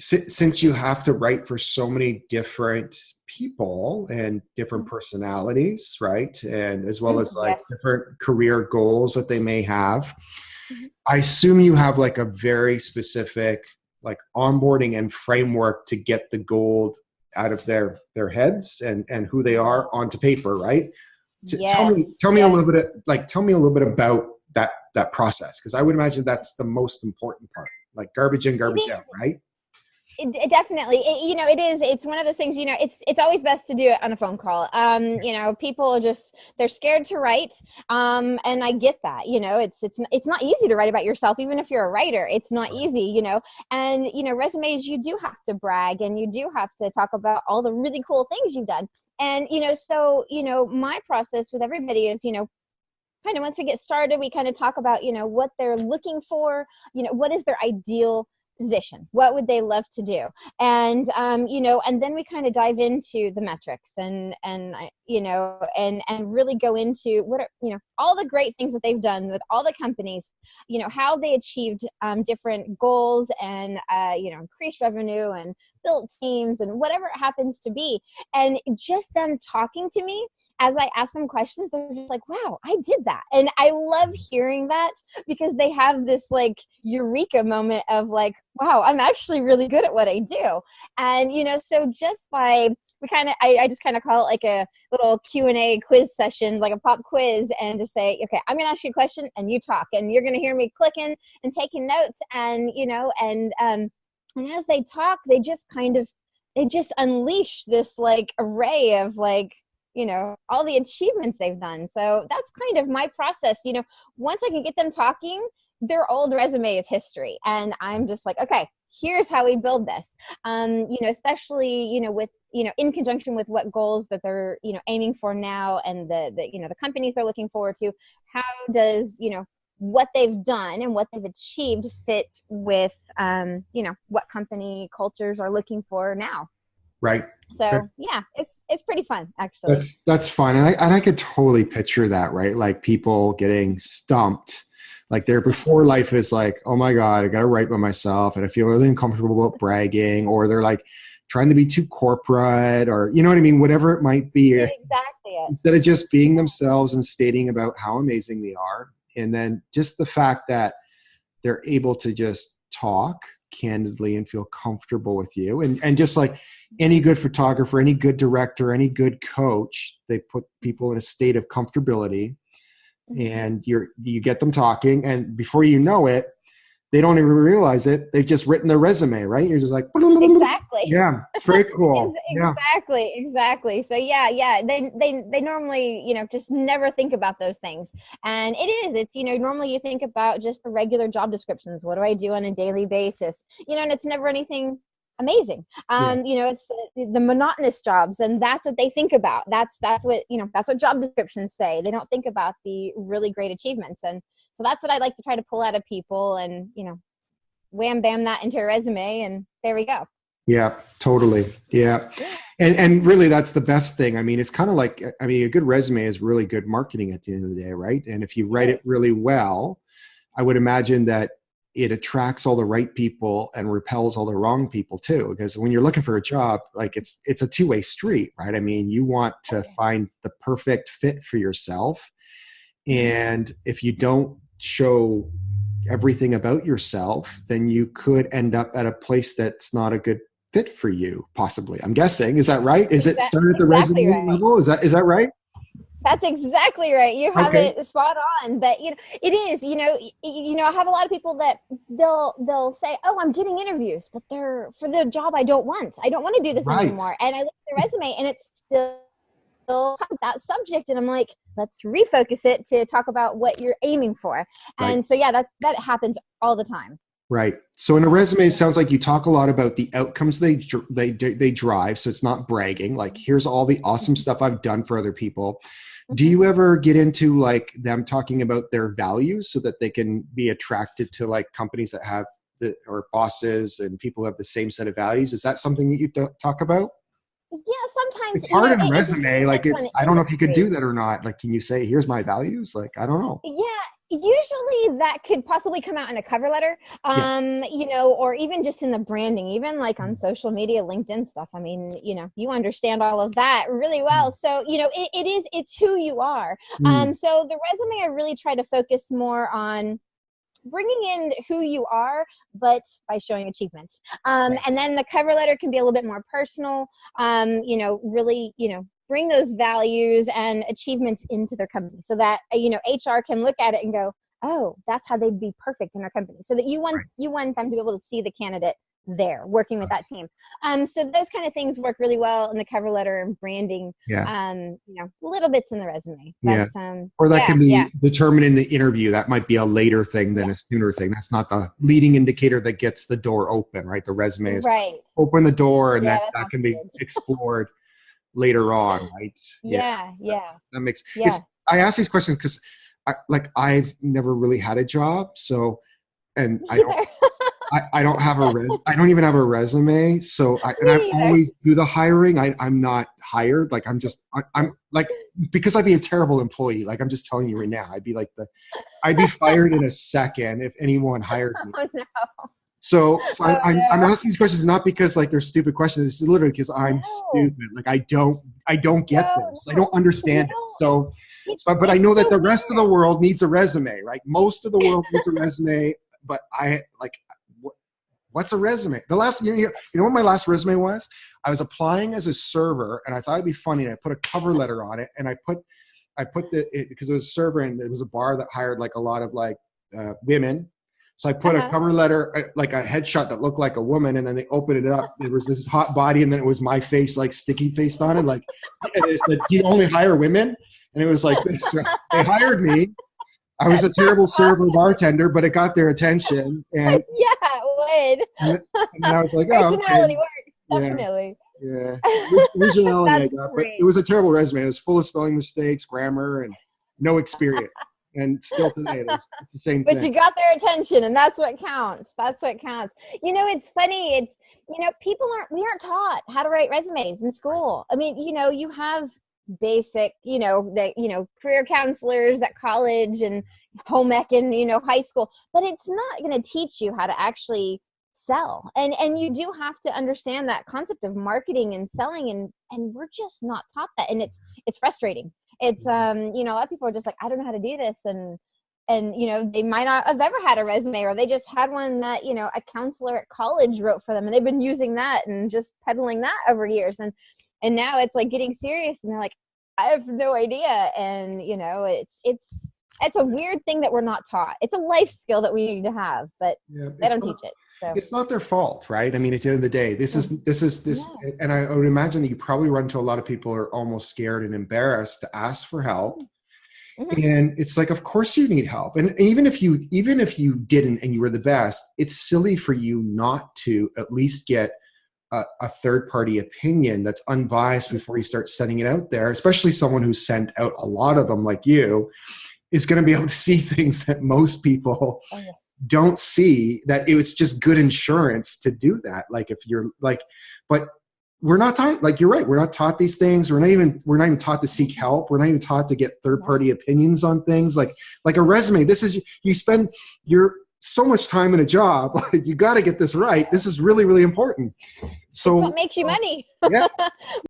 since you have to write for so many different people and different personalities, right? And as well as like Yes. different career goals that they may have, Mhm. I assume you have like a very specific like onboarding and framework to get the gold out of their heads and who they are onto paper, right? Tell me Yes. tell me a Yes. little bit tell me a little bit about that process, because I would imagine that's the most important part, like garbage in, It garbage is. out, right? It definitely, it is. It's one of those things. It's always best to do it on a phone call. People just they're scared to write, and I get that. It's not easy to write about yourself, even if you're a writer. It's not easy. And resumes, you do have to brag, and you do have to talk about all the really cool things you've done. And my process with everybody is kind of once we get started, we kind of talk about what they're looking for. What is their ideal position, what would they love to do, and then we kind of dive into the metrics and really go into what are all the great things that they've done with all the companies, how they achieved different goals and increased revenue and built teams and whatever it happens to be. And just them talking to me as I ask them questions, they're just like, wow, I did that. And I love hearing that, because they have this like eureka moment of like, wow, I'm actually really good at what I do. And, so just by, I just kind of call it like a little Q&A quiz session, like a pop quiz, and just say, okay, I'm going to ask you a question and you talk, and you're going to hear me clicking and taking notes. And, and as they talk, they just unleash this like array of like, all the achievements they've done. So that's kind of my process. Once I can get them talking, their old resume is history. And I'm just like, okay, here's how we build this. Especially, with, in conjunction with what goals that they're, aiming for now, and the companies they're looking forward to. How does, what they've done and what they've achieved fit with, what company cultures are looking for now. Right. So yeah, it's pretty fun, actually. That's fun. And I could totally picture that, right? Like people getting stumped, like their before life is like, oh my God, I got to write by myself and I feel really uncomfortable about bragging, or they're like trying to be too corporate, or, you know what I mean? Whatever it might be. Exactly it. Instead of just being themselves and stating about how amazing they are. And then just the fact that they're able to just talk candidly and feel comfortable with you. And just like any good photographer, any good director, any good coach, they put people in a state of comfortability, and you get them talking, and before you know it, they don't even realize it. They've just written their resume, right? You're just like, exactly. Yeah, it's very cool. Exactly. So yeah. They normally, just never think about those things. And it's, normally you think about just the regular job descriptions. What do I do on a daily basis? And it's never anything amazing. It's the monotonous jobs, and that's what they think about. That's what job descriptions say. They don't think about the really great achievements. And so that's what I like to try to pull out of people, and, wham, bam, that into a resume, and there we go. Yeah, totally. Yeah. And really that's the best thing. I mean, it's kind of like, a good resume is really good marketing at the end of the day, right? And if you write it really well, I would imagine that it attracts all the right people and repels all the wrong people too. Because when you're looking for a job, like it's a two-way street, right? I mean, you want to find the perfect fit for yourself. And if you don't show everything about yourself, then you could end up at a place that's not a good fit for you, possibly. I'm guessing. Is that right? Is it started at the exactly resume level? Is that right? That's exactly right. You have it spot on. But it is. I have a lot of people that they'll say, "Oh, I'm getting interviews, but they're for the job I don't want. I don't want to do this anymore." And I look at the resume, and it's still that subject, and I'm like, let's refocus it to talk about what you're aiming for. And so yeah, that happens all the time. Right. So in a resume, it sounds like you talk a lot about the outcomes they drive. So it's not bragging. Like, here's all the awesome stuff I've done for other people. Do you ever get into like them talking about their values so that they can be attracted to like companies that have or bosses and people who have the same set of values? Is that something that you talk about? Yeah, sometimes it's hard in a resume. Like I don't know if you could do that or not. Like, can you say, here's my values? Like, I don't know. Yeah, Usually that could possibly come out in a cover letter, Yeah. or even just in the branding, even like on social media, LinkedIn stuff. I mean, you understand all of that really well. Mm. So, it's who you are. Mm. So the resume, I really try to focus more on bringing in who you are, but by showing achievements. Right. And then the cover letter can be a little bit more personal, really, bring those values and achievements into their company so that, HR can look at it and go, oh, that's how they'd be perfect in our company. So that Right. you want them to be able to see the candidate there working with that team. So those kind of things work really well in the cover letter and branding, Yeah. little bits in the resume. Yeah. But Or that can yeah. be determined in the interview. That might be a later thing than Yeah. a sooner thing. That's not the leading indicator that gets the door open, right? The resume is Right. open the door, and Yeah, that that's can be good. explored later on, right? Yeah, Yeah, yeah, that makes. yeah. It's. I ask these questions because, I've never really had a job, so and Me I don't. either. I don't have I don't even have a resume. So I Me either. always do the hiring. I'm not hired. Like I'm like, because I'd be a terrible employee. Like I'm just telling you right now, I'd be fired in a second if anyone hired me. Oh no. So Oh I'm no. asking these questions not because like they're stupid questions. It's literally because I'm No. stupid. Like I don't get No, this. I no. don't understand it. So, but I know It's that so the rest of the weird. world needs a resume, right? Most of the world needs a resume, but what's a resume? The last, what my last resume was? I was applying as a server, and I thought it'd be funny. And I put a cover letter on it, and I put because it was a server, and it was a bar that hired like a lot of women. So I put a Uh-huh. cover letter, like a headshot that looked like a woman, and then they opened it up. There was this hot body, and then it was my face, like sticky faced on it, like, and it said, "Do you only hire women?" And it was like this. They hired me. I was a terrible That's server awesome. bartender, but it got their attention, and Yeah, it and, and then I was like, would. oh, okay, Personality works, yeah, definitely. yeah. Originality I That's got, but it great. was a terrible resume. It was full of spelling mistakes, grammar, and no experience. And still today, it's the same But thing. you got their attention, and that's what counts. That's what counts. It's funny. We aren't taught how to write resumes in school. I mean, you have basic, career counselors at college and home ec and, high school, but it's not going to teach you how to actually sell. And you do have to understand that concept of marketing and selling, and we're just not taught that. And it's frustrating. It's a lot of people are just like, I don't know how to do this, and they might not have ever had a resume, or they just had one that a counselor at college wrote for them, and they've been using that and just peddling that over years, and now it's like getting serious, and they're like, I have no idea. And it's a weird thing that we're not taught. It's a life skill that we need to have, but Yeah, they don't teach it. So it's not their fault, right? I mean, at the end of the day, this is, yeah. and I would imagine that you probably run into a lot of people who are almost scared and embarrassed to ask for help. Mm-hmm. And it's like, of course you need help. And even if you didn't and you were the best, it's silly for you not to at least get a third party opinion that's unbiased before you start sending it out there, especially someone who sent out a lot of them like you is going to be able to see things that most people Oh, yeah. don't see, that it was just good insurance to do that. Like if you're like, but we're not taught, like you're right, we're not taught these things. We're not even taught to seek help. We're not even taught to get third party opinions on things like a resume. This is, you spend your so much time in a job, like you got to get this right. This is really, really important. So It's what makes you money. yeah.